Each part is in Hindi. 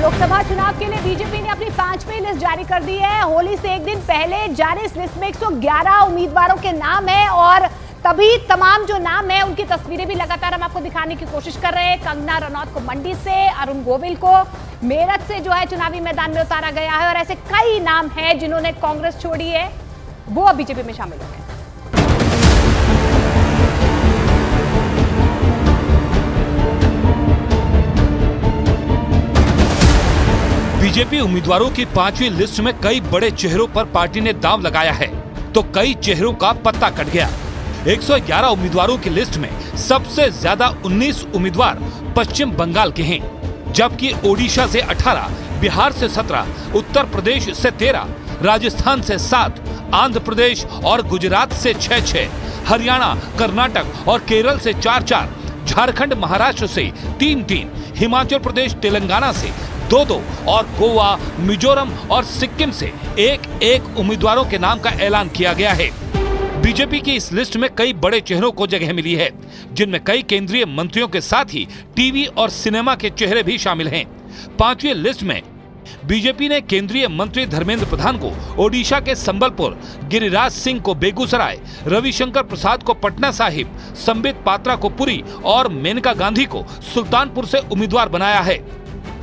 लोकसभा चुनाव के लिए बीजेपी ने अपनी 5वीं लिस्ट जारी कर दी है। होली से एक दिन पहले जारी इस लिस्ट में 111 उम्मीदवारों के नाम है और तभी तमाम जो नाम है उनकी तस्वीरें भी लगातार हम आपको दिखाने की कोशिश कर रहे हैं। कंगना रनौत को मंडी से, अरुण गोविल को मेरठ से जो है चुनावी मैदान में उतारा गया है और ऐसे कई नाम हैं जिन्होंने कांग्रेस छोड़ी है, वो अब बीजेपी में शामिल हो गए। बीजेपी उम्मीदवारों की 5वीं लिस्ट में कई बड़े चेहरों पर पार्टी ने दांव लगाया है, तो कई चेहरों का पत्ता कट गया। 111 उम्मीदवारों की लिस्ट में सबसे ज्यादा 19 उम्मीदवार पश्चिम बंगाल के हैं, जबकि ओडिशा से 18, बिहार से 17, उत्तर प्रदेश से 13, राजस्थान से 7, आंध्र प्रदेश और गुजरात से 6-6, हरियाणा, कर्नाटक और केरल से 4-4, झारखंड, महाराष्ट्र से 3-3, हिमाचल प्रदेश, तेलंगाना से 2-2 और गोवा, मिजोरम और सिक्किम से 1-1 उम्मीदवारों के नाम का ऐलान किया गया है। बीजेपी की इस लिस्ट में कई बड़े चेहरों को जगह मिली है, जिनमें कई केंद्रीय मंत्रियों के साथ ही टीवी और सिनेमा के चेहरे भी शामिल हैं। 5वीं लिस्ट में बीजेपी ने केंद्रीय मंत्री धर्मेंद्र प्रधान को ओडिशा के संबलपुर, गिरिराज सिंह को बेगूसराय, रविशंकर प्रसाद को पटना साहिब, संबित पात्रा को पुरी और मेनका गांधी को सुल्तानपुर से उम्मीदवार बनाया है।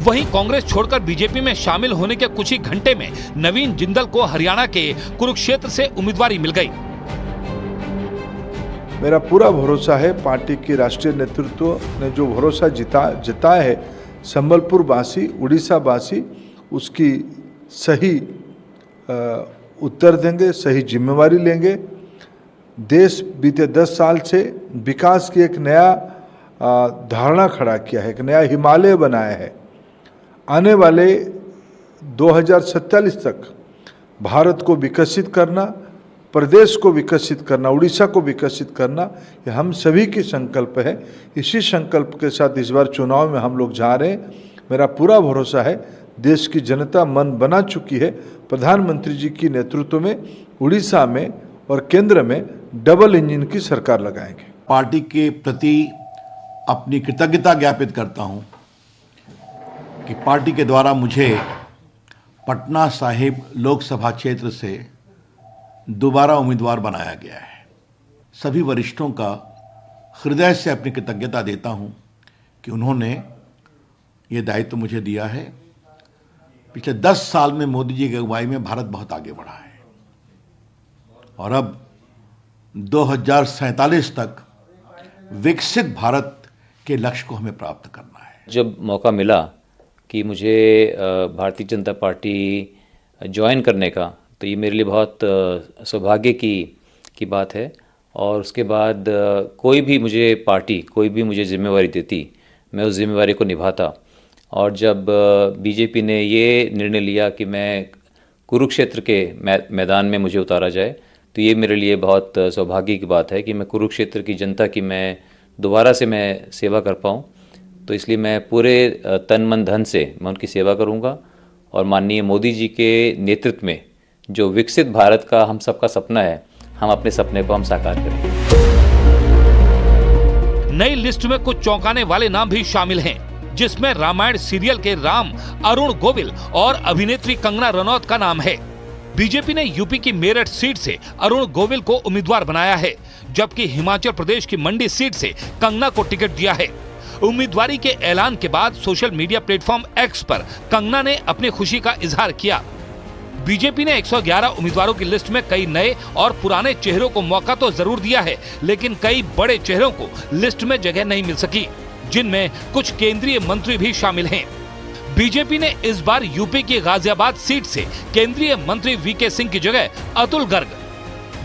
वहीं कांग्रेस छोड़कर बीजेपी में शामिल होने के कुछ ही घंटे में नवीन जिंदल को हरियाणा के कुरुक्षेत्र से उम्मीदवारी मिल गई। मेरा पूरा भरोसा है, पार्टी की राष्ट्रीय नेतृत्व ने जो भरोसा जताया है, संबलपुर वासी, उड़ीसा वासी उसकी सही उत्तर देंगे, सही जिम्मेवारी लेंगे। देश बीते 10 साल से विकास की एक नया धारणा खड़ा किया है, एक नया हिमालय बनाया है। आने वाले 2047 तक भारत को विकसित करना, प्रदेश को विकसित करना, उड़ीसा को विकसित करना, ये हम सभी की संकल्प है। इसी संकल्प के साथ इस बार चुनाव में हम लोग जा रहे हैं। मेरा पूरा भरोसा है, देश की जनता मन बना चुकी है। प्रधानमंत्री जी की नेतृत्व में उड़ीसा में और केंद्र में डबल इंजन की सरकार लगाएंगे। पार्टी के प्रति अपनी कृतज्ञता ज्ञापित करता हूं कि पार्टी के द्वारा मुझे पटना साहिब लोकसभा क्षेत्र से दोबारा उम्मीदवार बनाया गया है। सभी वरिष्ठों का हृदय से अपनी कृतज्ञता देता हूं कि उन्होंने ये दायित्व मुझे दिया है। पिछले 10 साल में मोदी जी की अगुवाई में भारत बहुत आगे बढ़ा है और अब 2047 तक विकसित भारत के लक्ष्य को हमें प्राप्त करना है। जब मौका मिला कि मुझे भारतीय जनता पार्टी ज्वाइन करने का, तो ये मेरे लिए बहुत सौभाग्य की बात है। और उसके बाद कोई भी मुझे जिम्मेवारी देती, मैं उस जिम्मेवारी को निभाता। और जब बीजेपी ने ये निर्णय लिया कि मैं कुरुक्षेत्र के मैदान में मुझे उतारा जाए, तो ये मेरे लिए बहुत सौभाग्य की बात है कि मैं कुरुक्षेत्र की जनता की मैं दोबारा से मैं सेवा कर पाऊँ। तो इसलिए मैं पूरे तन मन धन से मैं उनकी सेवा करूंगा और माननीय मोदी जी के नेतृत्व में जो विकसित भारत का हम सबका सपना है, हम अपने सपने को हम साकार करेंगे। नई लिस्ट में कुछ चौंकाने वाले नाम भी शामिल हैं, जिसमें रामायण सीरियल के राम, अरुण गोविल और अभिनेत्री कंगना रनौत का नाम है। बीजेपी ने यूपी की मेरठ सीट से अरुण गोविल को उम्मीदवार बनाया है, जबकि हिमाचल प्रदेश की मंडी सीट से कंगना को टिकट दिया है। उम्मीदवारी के ऐलान के बाद सोशल मीडिया प्लेटफॉर्म एक्स पर कंगना ने अपनी खुशी का इजहार किया। बीजेपी ने 111 उम्मीदवारों की लिस्ट में कई नए और पुराने चेहरों को मौका तो जरूर दिया है, लेकिन कई बड़े चेहरों को लिस्ट में जगह नहीं मिल सकी, जिनमें कुछ केंद्रीय मंत्री भी शामिल हैं। बीजेपी ने इस बार यूपी की गाजियाबाद सीट से केंद्रीय मंत्री वीके सिंह की जगह अतुल गर्ग,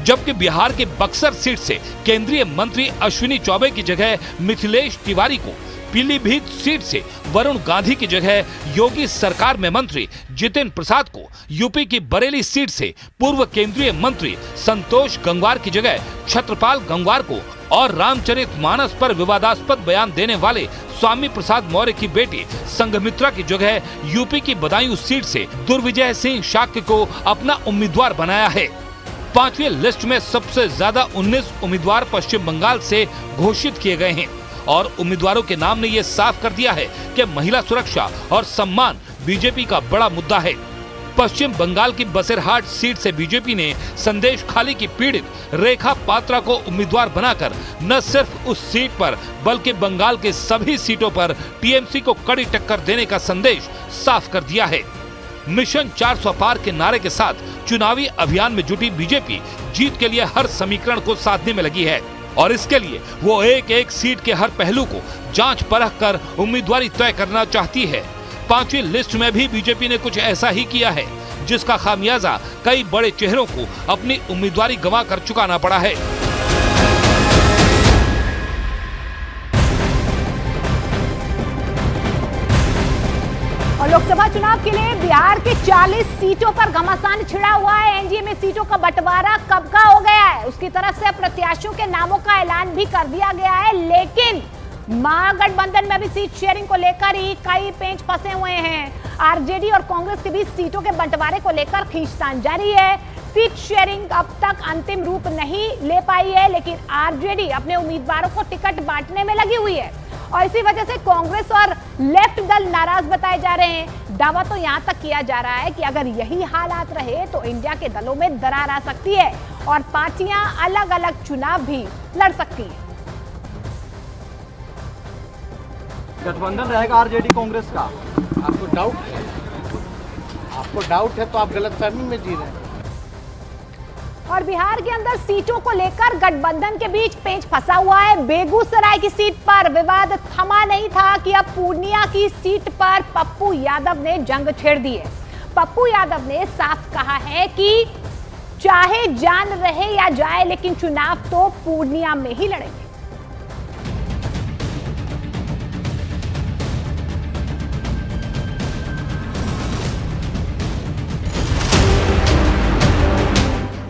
जबकि बिहार के बक्सर सीट से केंद्रीय मंत्री अश्विनी चौबे की जगह मिथिलेश तिवारी को, पीलीभीत सीट से वरुण गांधी की जगह योगी सरकार में मंत्री जितिन प्रसाद को, यूपी की बरेली सीट से पूर्व केंद्रीय मंत्री संतोष गंगवार की जगह छत्रपाल गंगवार को और रामचरितमानस पर विवादास्पद बयान देने वाले स्वामी प्रसाद मौर्य की बेटी संघमित्रा की जगह यूपी की बदायूं सीट से दुर्विजय सिंह शाक्य को अपना उम्मीदवार बनाया है। 5वीं लिस्ट में सबसे ज्यादा 19 उम्मीदवार पश्चिम बंगाल से घोषित किए गए हैं और उम्मीदवारों के नाम ने यह साफ कर दिया है कि महिला सुरक्षा और सम्मान बीजेपी का बड़ा मुद्दा है। पश्चिम बंगाल की बसीरहाट सीट से बीजेपी ने संदेश खाली की पीड़ित रेखा पात्रा को उम्मीदवार बनाकर न सिर्फ उस सीट पर बल्कि बंगाल के सभी सीटों पर टीएमसी को कड़ी टक्कर देने का संदेश साफ कर दिया है। मिशन 400 पार के नारे के साथ चुनावी अभियान में जुटी बीजेपी जीत के लिए हर समीकरण को साधने में लगी है और इसके लिए वो एक एक सीट के हर पहलू को जांच परख कर उम्मीदवारी तय करना चाहती है। 5वीं लिस्ट में भी बीजेपी ने कुछ ऐसा ही किया है, जिसका खामियाजा कई बड़े चेहरों को अपनी उम्मीदवारी गंवाकर चुकाना पड़ा है। और लोकसभा चुनाव के लिए बिहार के 40 सीटों पर घमासान छिड़ा हुआ है। एनडीए में सीटों का बंटवारा कब का हो गया है, उसकी तरफ से प्रत्याशियों के नामों का ऐलान भी कर दिया गया है, लेकिन महागठबंधन में अभी सीट शेयरिंग को लेकर ही कई पेंच फंसे हुए हैं। आरजेडी और कांग्रेस के बीच सीटों के बंटवारे को लेकर खींचतान जारी है। सीट शेयरिंग अब तक अंतिम रूप नहीं ले पाई है, लेकिन आरजेडी अपने उम्मीदवारों को टिकट बांटने में लगी हुई है और इसी वजह से कांग्रेस और लेफ्ट दल नाराज बताए जा रहे हैं। दावा तो यहां तक किया जा रहा है कि अगर यही हालात रहे तो इंडिया के दलों में दरार आ सकती है और पार्टियां अलग अलग चुनाव भी लड़ सकती हैं। गठबंधन रहेगा आरजेडी कांग्रेस का। आपको डाउट है तो आप गलतफहमी में जी रहे हैं। और बिहार के अंदर सीटों को लेकर गठबंधन के बीच पेंच फंसा हुआ है। बेगूसराय की सीट पर विवाद थमा नहीं था कि अब पूर्णिया की सीट पर पप्पू यादव ने जंग छेड़ दी है। पप्पू यादव ने साफ कहा है कि चाहे जान रहे या जाए, लेकिन चुनाव तो पूर्णिया में ही लड़ेंगे।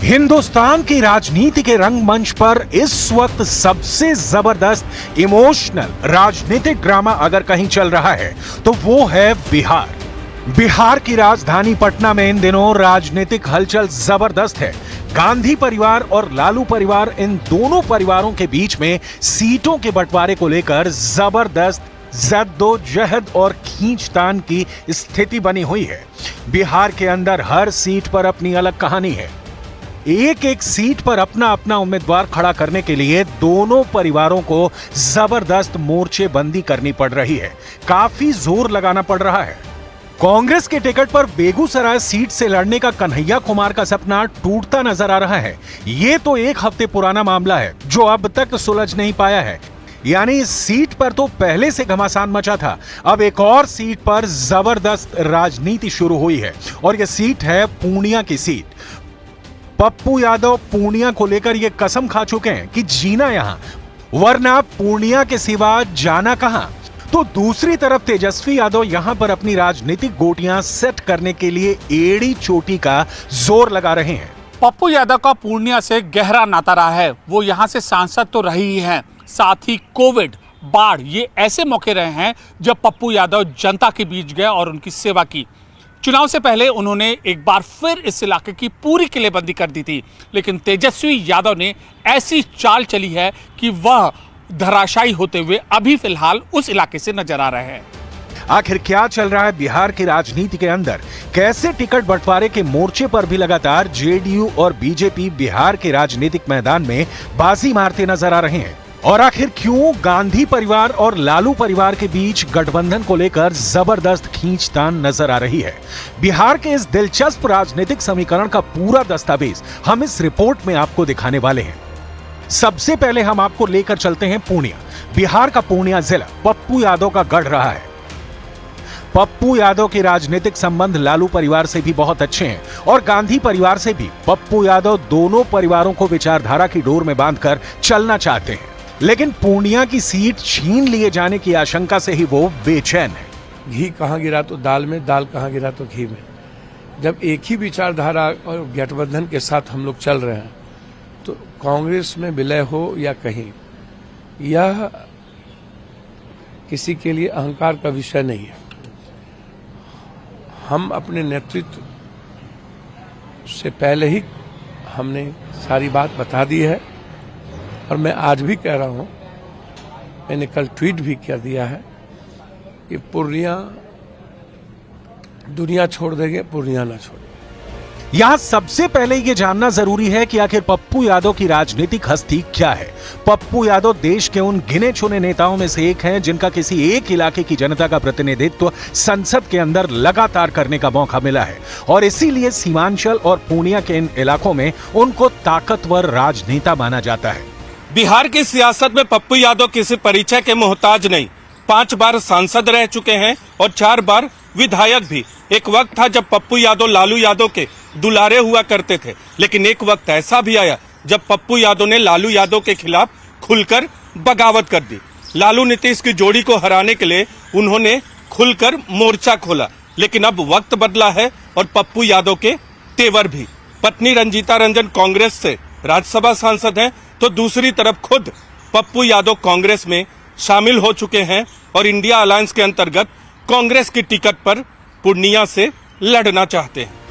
हिंदुस्तान की राजनीति के रंगमंच पर इस वक्त सबसे जबरदस्त इमोशनल राजनीतिक ड्रामा अगर कहीं चल रहा है तो वो है बिहार। बिहार की राजधानी पटना में इन दिनों राजनीतिक हलचल जबरदस्त है। गांधी परिवार और लालू परिवार, इन दोनों परिवारों के बीच में सीटों के बंटवारे को लेकर जबरदस्त जद्दोजहद और खींचतान की स्थिति बनी हुई है। बिहार के अंदर हर सीट पर अपनी अलग कहानी है। एक एक सीट पर अपना अपना उम्मीदवार खड़ा करने के लिए दोनों परिवारों को जबरदस्त मोर्चेबंदी करनी पड़ रही है। काफी जोर लगाना पड़ रहा है। कांग्रेस के टिकट पर बेगूसराय सीट से लड़ने का कन्हैया कुमार का सपना टूटता नजर आ रहा है। ये तो एक हफ्ते पुराना मामला है जो अब तक सुलझ नहीं पाया है। यानी इस सीट पर तो पहले से घमासान मचा था। अब एक और सीट पर जबरदस्त राजनीति शुरू हुई है और यह सीट है पूर्णिया की सीट। पप्पू यादव पूर्णिया को लेकर यह कसम खा चुके हैं कि जीना यहां, वरना पूर्णिया के सिवा जाना कहां। तो दूसरी तरफ तेजस्वी यादव यहां पर अपनी राजनीतिक गोटियां सेट करने के लिए एड़ी चोटी का जोर लगा रहे हैं। पप्पू यादव का पूर्णिया से गहरा नाता रहा है। वो यहां से सांसद तो रहे ही हैं, साथ ही कोविड, बाढ़, ये ऐसे मौके रहे हैं जब पप्पू यादव जनता के बीच गए और उनकी सेवा की। चुनाव से पहले उन्होंने एक बार फिर इस इलाके की पूरी किलेबंदी कर दी थी, लेकिन तेजस्वी यादव ने ऐसी चाल चली है कि वह धराशायी होते हुए अभी फिलहाल उस इलाके से नजर आ रहे हैं। आखिर क्या चल रहा है बिहार की राजनीति के अंदर? कैसे टिकट बंटवारे के मोर्चे पर भी लगातार जेडीयू और बीजेपी बिहार के राजनीतिक मैदान में बाजी मारते नजर आ रहे हैं? और आखिर क्यों गांधी परिवार और लालू परिवार के बीच गठबंधन को लेकर जबरदस्त खींचतान नजर आ रही है? बिहार के इस दिलचस्प राजनीतिक समीकरण का पूरा दस्तावेज हम इस रिपोर्ट में आपको दिखाने वाले हैं। सबसे पहले हम आपको लेकर चलते हैं पूर्णिया। बिहार का पूर्णिया जिला पप्पू यादव का गढ़ रहा है। पप्पू यादव के राजनीतिक संबंध लालू परिवार से भी बहुत अच्छे हैं और गांधी परिवार से भी। पप्पू यादव दोनों परिवारों को विचारधारा की डोर में बांधकर चलना चाहते हैं, लेकिन पूर्णिया की सीट छीन लिए जाने की आशंका से ही वो बेचैन है। घी कहाँ गिरा तो दाल में, दाल कहाँ गिरा तो घी में। जब एक ही विचारधारा और गठबंधन के साथ हम लोग चल रहे हैं तो कांग्रेस में विलय हो या कहीं, यह किसी के लिए अहंकार का विषय नहीं है। हम अपने नेतृत्व से पहले ही हमने सारी बात बता दी है और मैं आज भी कह रहा हूं, मैंने कल ट्वीट भी कर दिया है कि पूर्णिया दुनिया छोड़ देंगे, पूर्णिया ना छोड़ेंगे। यहां सबसे पहले ये जानना जरूरी है कि आखिर पप्पू यादव की राजनीतिक हस्ती क्या है। पप्पू यादव देश के उन गिने चुने नेताओं में से एक हैं जिनका किसी एक इलाके की जनता का प्रतिनिधित्व संसद के अंदर लगातार करने का मौका मिला है और इसीलिए सीमांचल और पूर्णिया के इन इलाकों में उनको ताकतवर राजनेता माना जाता है। बिहार की सियासत में पप्पू यादव किसी परिचय के मोहताज नहीं। 5 बार सांसद रह चुके हैं और 4 बार विधायक भी। एक वक्त था जब पप्पू यादव लालू यादव के दुलारे हुआ करते थे, लेकिन एक वक्त ऐसा भी आया जब पप्पू यादव ने लालू यादव के खिलाफ खुलकर बगावत कर दी। लालू नीतीश की जोड़ी को हराने के लिए उन्होंने खुलकर मोर्चा खोला, लेकिन अब वक्त बदला है और पप्पू यादव के तेवर भी। पत्नी रंजीता रंजन कांग्रेस से राज्यसभा सांसद हैं, तो दूसरी तरफ खुद पप्पू यादव कांग्रेस में शामिल हो चुके हैं और इंडिया अलायंस के अंतर्गत कांग्रेस की टिकट पर पूर्णिया से लड़ना चाहते हैं।